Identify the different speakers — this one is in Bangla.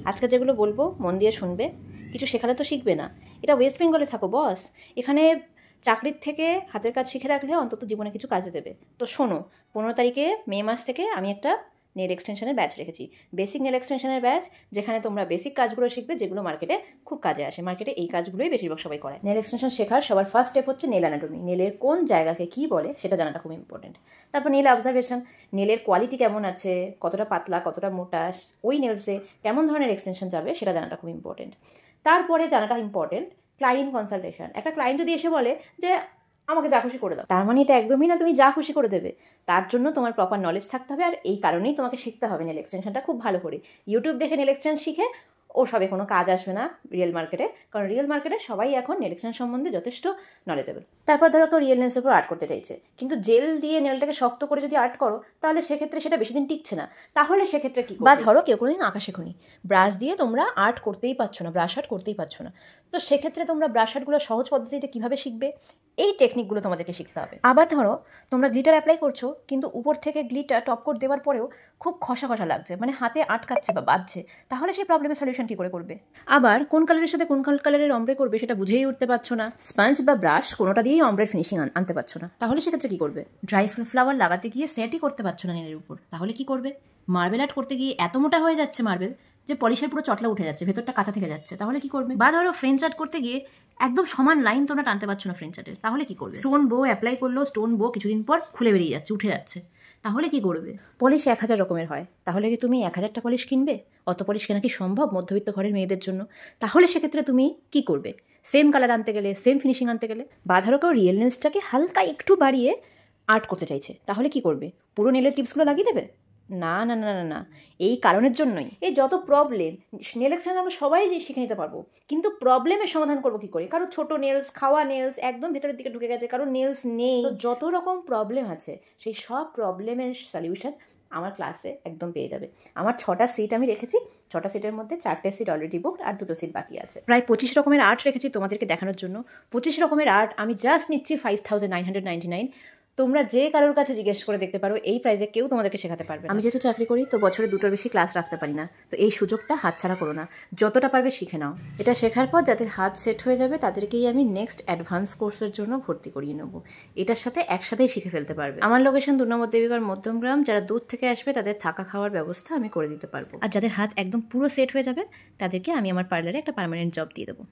Speaker 1: আজকে যেগুলো বলবো মন দিয়ে শুনবে, কিছু শেখালে তো শিখবে না। এটা ওয়েস্ট বেঙ্গলে থাকো বস, এখানে চাকরির থেকে হাতের কাজ শিখে রাখলে অন্তত জীবনে কিছু কাজে দেবে। তো শোনো, 15 তারিখে মে মাস থেকে আমি একটা নেল এক্সটেনশনের ব্যাচ রেখেছি, বেসিক নেল এক্সটেনশনের ব্যাচ, যেখানে তোমরা বেসিক কাজগুলো শিখবে যেগুলো মার্কেটে খুব কাজে আসে। মার্কেটে এই কাজগুলোই বেশিরভাগ সবাই করে। নেল এক্সটেনশন শেখার সবার ফার্স্ট স্টেপ হচ্ছে নেল অ্যানাটমি, নেলের কোন জায়গাকে কী বলে সেটা জানাটা খুব ইম্পর্টেন্ট। তারপর নেল অবজারভেশন, নেলের কোয়ালিটি কেমন আছে, কতটা পাতলা কতটা মোটা, ওই নেলসে কেমন ধরনের এক্সটেনশন যাবে সেটা জানাটা খুব ইম্পর্টেন্ট। তারপরে জানাটা ইম্পর্টেন্ট ক্লায়েন্ট কনসালটেশন। একটা ক্লায়েন্ট যদি এসে বলে যে আমাকে যা খুশি করে দাও, তার মানে এটা একদমই না তুমি যা খুশি করে দেবে। তার জন্য তোমার প্রপার নলেজ থাকতে হবে, আর এই কারণেই তোমাকে শিখতে হবে নেল এক্সটেনশনটা খুব ভালো করে। ইউটিউব দেখে নেল এক্সটেনশন শিখে ও সবে কোনো কাজ আসবে না রিয়েল মার্কেটে, কারণ রিয়েল মার্কেটে সবাই এখন নেল এক্সটেনশন সম্বন্ধে যথেষ্ট নলেজেবল। তারপর ধরো কেউ রিয়েল নেলসের উপর আর্ট করতে চাইছে, কিন্তু জেল দিয়ে নেলটাকে শক্ত করে যদি আর্ট করো তাহলে সেক্ষেত্রে সেটা বেশি দিন টিকছে না। তাহলে সেক্ষেত্রে কি, বা ধরো কেউ কোনোদিন আঁকা শেখোনি, ব্রাশ দিয়ে তোমরা আর্ট করতেই পারছো না, ব্রাশ আর্ট করতেই পারছো না, তো সেক্ষেত্রে তোমরা ব্রাশ আর্টগুলো সহজ পদ্ধতিতে কীভাবে শিখবে, এই টেকনিকগুলো তোমাদেরকে শিখতে হবে। আবার ধরো তোমরা গ্লিটার অ্যাপ্লাই করছো, কিন্তু উপর থেকে গ্লিটার টপ কোট দেওয়ার পরেও খুব খসা খসা লাগছে, মানে হাতে আটকাচ্ছে বা বাজছে, তাহলে সেই প্রবলেমের সলিউশন কী করে করবে? আবার কোন কালারের সাথে কোন কালারের অম্ব্রে করবে সেটা বুঝেই উঠতে পারছো না, স্পঞ্জ বা ব্রাশ কোনোটা দিয়েই অম্ব্রের ফিনিশিং আনতে পারছো না, তাহলে সেক্ষেত্রে কী করবে? ড্রাই ফ্লাওয়ার লাগাতে গিয়ে সেটই করতে পারছো না নেলের উপর, তাহলে কি করবে? মার্বেল আর্ট করতে গিয়ে এত মোটা হয়ে যাচ্ছে মার্বেল যে পলিশের পুরো চটলা উঠে যাচ্ছে, ভেতরটা কাঁচা থেকে যাচ্ছে, তাহলে কি করবে? বা ধরো ফ্রেঞ্চ আর্ট করতে গিয়ে একদম সমান লাইন তোমরা টানতে পারছো না ফ্রেঞ্চ আর্টের, তাহলে কি করবে? স্টোন বো অ্যাপ্লাই করলেও স্টোন বো কিছুদিন পর খুলে বেরিয়ে যাচ্ছে, উঠে যাচ্ছে, তাহলে কি করবে? পলিশ 1000 রকমের হয়, তাহলে কি তুমি 1000টা পলিশ কিনবে? অত পলিশ কেনা কি সম্ভব মধ্যবিত্ত ঘরের মেয়েদের জন্য? তাহলে সেক্ষেত্রে তুমি কি করবে? সেম কালার আনতে গেলে, সেম ফিনিশিং আনতে গেলে, বা ধরো কেউ রিয়েল নেলসটাকে হালকা একটু বাড়িয়ে আর্ট করতে চাইছে, তাহলে কি করবে? পুরো নেলের টিপসগুলো লাগিয়ে দেবে? না না না না না, এই কারণের জন্যই এই যত প্রবলেম। নেল এক্সটেনশন আমরা সবাই শিখে নিতে পারবো, কিন্তু প্রবলেমের সমাধান করবো কী করে? কারো ছোটো নেলস, খাওয়া নেলস একদম ভেতরের দিকে ঢুকে গেছে, কারো নেলস নেই, তো যত রকম প্রবলেম আছে সেই সব প্রবলেমের সলিউশন আমার ক্লাসে একদম পেয়ে যাবে। আমার 6টা সিট আমি রেখেছি, 6টা সিটের মধ্যে 4টে সিট অলরেডি বুকড, আর 2টো সিট বাকি আছে। প্রায় 25 রকমের আর্ট রেখেছি তোমাদেরকে দেখানোর জন্য। 25 রকমের আর্ট আমি জাস্ট নিচ্ছি 5999। তোমরা যে কারোর কাছে জিজ্ঞেস করে দেখতে পারো, এই প্রাইসে কেউ তোমাদেরকে শেখাতে পারবে। আমি যেহেতু চাকরি করি তো বছরে 2টোর বেশি ক্লাস রাখতে পারি না, তো এই সুযোগটা হাতছাড়া করো না, যতটা পারবে শিখে নাও। এটা শেখার পর যাদের হাত সেট হয়ে যাবে তাদেরকেই আমি নেক্সট অ্যাডভান্স কোর্সের জন্য ভর্তি করিয়ে নেবো, এটার সাথে একসাথেই শিখে ফেলতে পারবে। আমার লোকেশন 2 নম্বর দেবীগড় মধ্যমগ্রাম। যারা দূর থেকে আসবে তাদের থাকা খাওয়ার ব্যবস্থা আমি করে দিতে পারবো, আর যাদের হাত একদম পুরো সেট হয়ে যাবে তাদেরকে আমি আমার পার্লারে একটা পার্মানেন্ট জব দিয়ে দেবো।